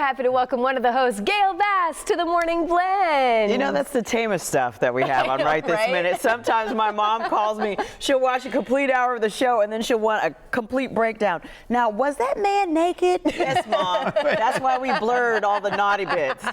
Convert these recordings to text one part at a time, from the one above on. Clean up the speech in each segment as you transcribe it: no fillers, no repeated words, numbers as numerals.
Happy to welcome one of the hosts, Gayle Bass, to the Morning Blend. You know, that's the tamest stuff that we have on right this minute. Sometimes my mom calls me, she'll watch a complete hour of the show, and then she'll want a complete breakdown. Now, was that man naked? Yes, Mom. That's why we blurred all the naughty bits.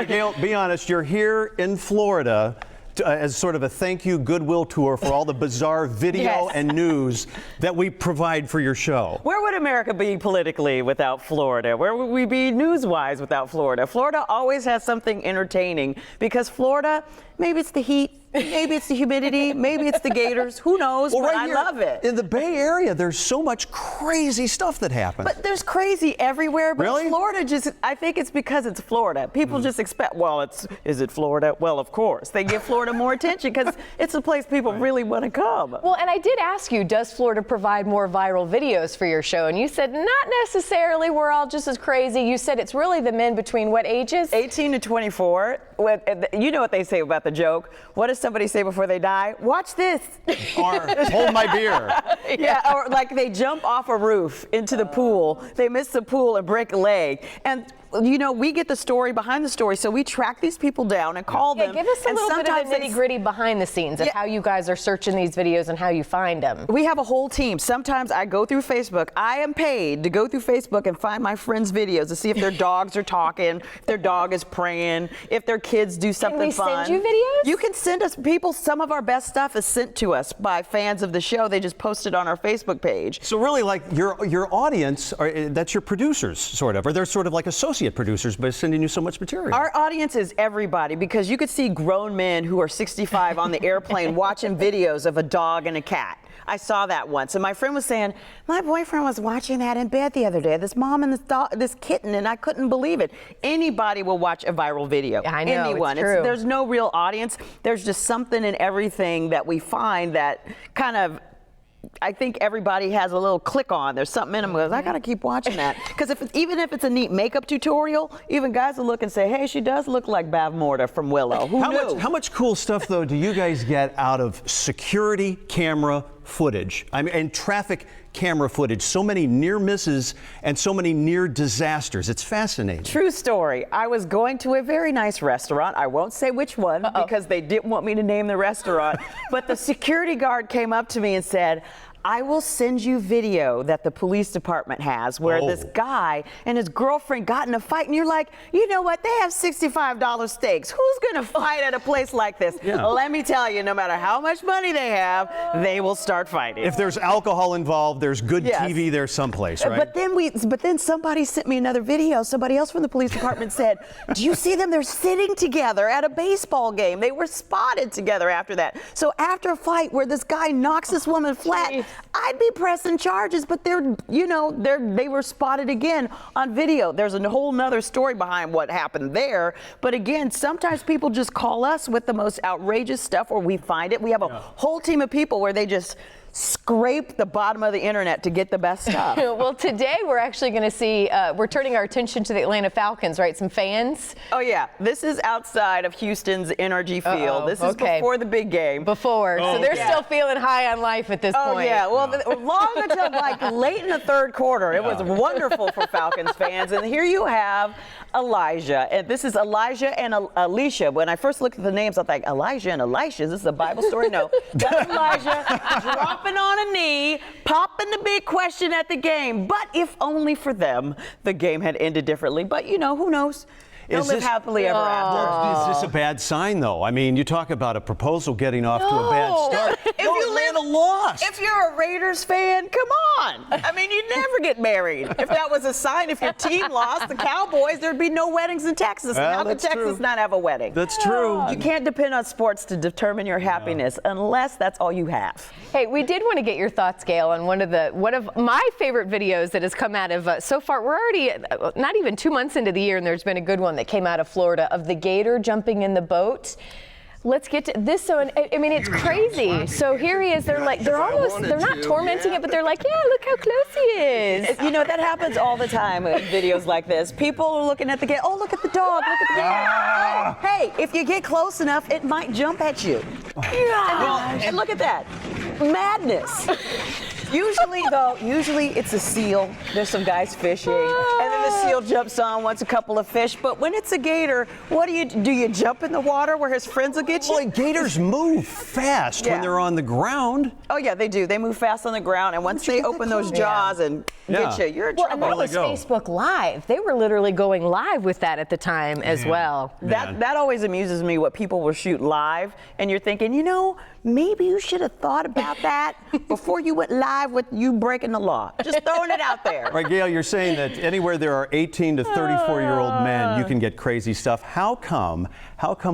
Gayle, be honest, you're here in Florida as sort of a thank you goodwill tour for all the bizarre video and news that we provide for your show. Where would America be politically without Florida? Where would we be news-wise without Florida? Florida always has something entertaining because Florida, maybe it's the heat, maybe it's the humidity, maybe it's the Gators, who knows, Well, but right I here love it. In the Bay Area, there's so much crazy stuff that happens. But there's crazy everywhere, but Really? Florida just, I think it's because it's Florida. People just expect, well, is it Florida? Well, of course. They give Florida more attention because it's a place people really want to come. Well, and I did ask you, does Florida provide more viral videos for your show? And you said, not necessarily, we're all just as crazy. You said it's really the men between what ages? 18 to 24. You know what they say about the joke. What does somebody say before they die? Watch this. Or hold my beer. Yeah, or like they jump off a roof into the pool. They miss the pool and break a leg. And you know, we get the story behind the story, so we track these people down and call them. Give us a little bit of the nitty-gritty behind the scenes of how you guys are searching these videos and how you find them. We have a whole team. Sometimes I go through Facebook. I am paid to go through Facebook and find my friends' videos to see if their dogs are talking, if their dog is praying, if their kids do something fun. Can we send you videos? You can send us people. Some of our best stuff is sent to us by fans of the show. They just post it on our Facebook page. So really, like your audience, that's your producers, sort of, or they're sort of like associate producers by sending you so much material. Our audience is everybody, because you could see grown men who are 65 on the airplane watching videos of a dog and a cat. I saw that once, and my friend was saying, my boyfriend was watching that in bed the other day, this mom and this dog, this kitten, and I couldn't believe it. Anybody will watch a viral video. Yeah, I know, anyone. it's true. There's no real audience. There's just something in everything that we find that kind of, I think everybody has a little click on. There's something in them that goes, I gotta keep watching that. Because even if it's a neat makeup tutorial, even guys will look and say, hey, she does look like Bav Morta from Willow. Who knew? How much cool stuff, though, do you guys get out of security camera footage? I mean, and traffic camera footage. So many near misses and so many near disasters. It's fascinating. True story. I was going to a very nice restaurant. I won't say which one because they didn't want me to name the restaurant. But the security guard came up to me and said, I will send you video that the police department has where this guy and his girlfriend got in a fight, and you're like, you know what, they have $65 steaks. Who's gonna fight at a place like this? Yeah. Let me tell you, no matter how much money they have, they will start fighting. If there's alcohol involved, there's good TV there someplace, right? But then somebody sent me another video. Somebody else from the police department said, do you see them? They're sitting together at a baseball game. They were spotted together after that. So after a fight where this guy knocks this woman flat, I'd be pressing charges, but they were spotted again on video. There's a whole nother story behind what happened there. But again, sometimes people just call us with the most outrageous stuff, or we find it. We have a whole team of people where they just scrape the bottom of the internet to get the best stuff. Well, today we're actually going to see, we're turning our attention to the Atlanta Falcons, right? Some fans. Oh, yeah. This is outside of Houston's NRG Field. This is before the big game. Before. So they're still feeling high on life at this point. Oh, yeah. Well, long until like late in the third quarter, it was wonderful for Falcons fans. And here you have Elijah. And this is Elijah and Alicia. When I first looked at the names, I thought, Elijah and Elisha, is this a Bible story? No. That's Elijah dropping on a knee, popping the big question at the game. But if only for them, the game had ended differently. But, you know, who knows? They'll live happily ever after. Is this a bad sign, though? I mean, you talk about a proposal getting off to a bad start. Atlanta lost. If you're a Raiders fan, come on. I mean, you'd never get married. If that was a sign, if your team lost, the Cowboys, there'd be no weddings in Texas. Well, How could Texas not have a wedding? That's true. You can't depend on sports to determine your happiness unless that's all you have. Hey, we did want to get your thoughts, Gayle, on one of my favorite videos that has come out of so far. We're already not even 2 months into the year, and there's been a good one that came out of Florida of the gator jumping in the boat. Let's get to this. So, I mean, it's crazy. So here he is. They're not tormenting it, but they're like, yeah, look how close he is. You know, that happens all the time in videos like this. People are looking at the gator. Oh, look at the dog. Look at the gator. Oh, hey, if you get close enough, it might jump at you. And look at that. Madness. Usually it's a seal. There's some guys fishing, and then the seal jumps on, wants a couple of fish. But when it's a gator, what do? You jump in the water where his friends will get you? Well, gators move fast when they're on the ground. Oh yeah, they do. They move fast on the ground, and once they open those jaws and get you, you're in trouble. And that was Facebook Live. They were literally going live with that at the time as well. That always amuses me, what people will shoot live, and you're thinking, you know, maybe you should have thought about that before you went live with you breaking the law. Just throwing it out there. Right, Gayle, you're saying that anywhere there are 18 to 34-year-old men, you can get crazy stuff. How come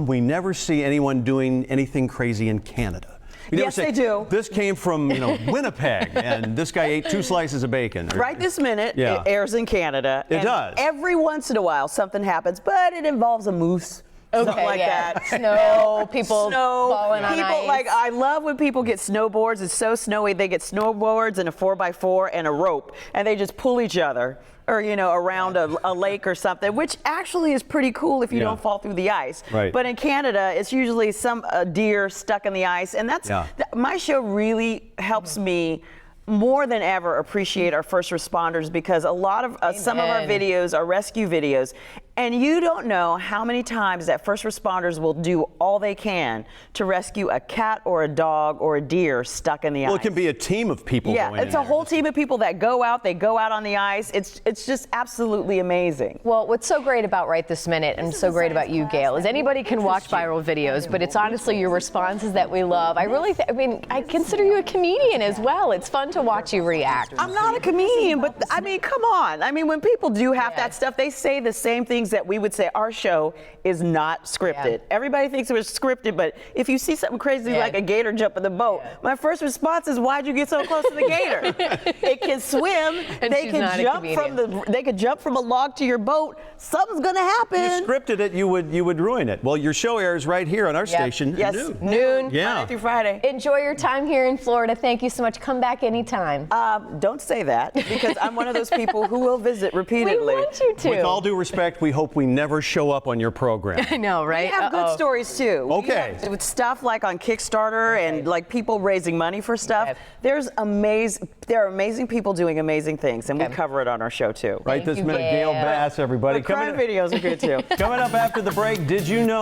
we never see anyone doing anything crazy in Canada? Yes, they do. This came from, Winnipeg, and this guy ate 2 slices of bacon. Right this minute, it airs in Canada. It does. Every once in a while, something happens, but it involves a moose. Something like that. Snow, people falling on people, ice. I love when people get snowboards. It's so snowy. They get snowboards and a 4x4 and a rope, and they just pull each other, or around a lake or something, which actually is pretty cool if you don't fall through the ice. Right. But in Canada, it's usually a deer stuck in the ice, and that's my show really helps me more than ever appreciate our first responders, because a lot of some of our videos are rescue videos, and you don't know how many times that first responders will do all they can to rescue a cat or a dog or a deer stuck in the ice. Well, it can be a team of people going in. Yeah, it's a whole team of people that go out. They go out on the ice. It's just absolutely amazing. Well, what's so great about Right This Minute and so great about you, Gayle, is anybody can watch viral videos, but it's honestly your responses that we love. I consider you a comedian as well. It's fun to watch you react. I'm not a comedian, but come on. When people do have that stuff, they say the same things that we would say. Our show is not scripted. Everybody thinks it was scripted, but if you see something crazy like a gator jump in the boat, my first response is, why'd you get so close to the gator? It can swim. They could jump from a log to your boat. Something's gonna happen. If you scripted it, you would ruin it. Well, your show airs right here on our station. Yes, noon. Monday through Friday. Enjoy your time here in Florida. Thank you so much. Come back anytime. Don't say that, because I'm one of those people who will visit repeatedly. We want you to. With all due respect, we hope we never show up on your program. I know, right? We have good stories too. Okay. With stuff like on Kickstarter and like people raising money for stuff. There are amazing people doing amazing things, and we cover it on our show too. Right this minute, Gayle Bass, everybody. The crime videos are good too. Coming up after the break, did you know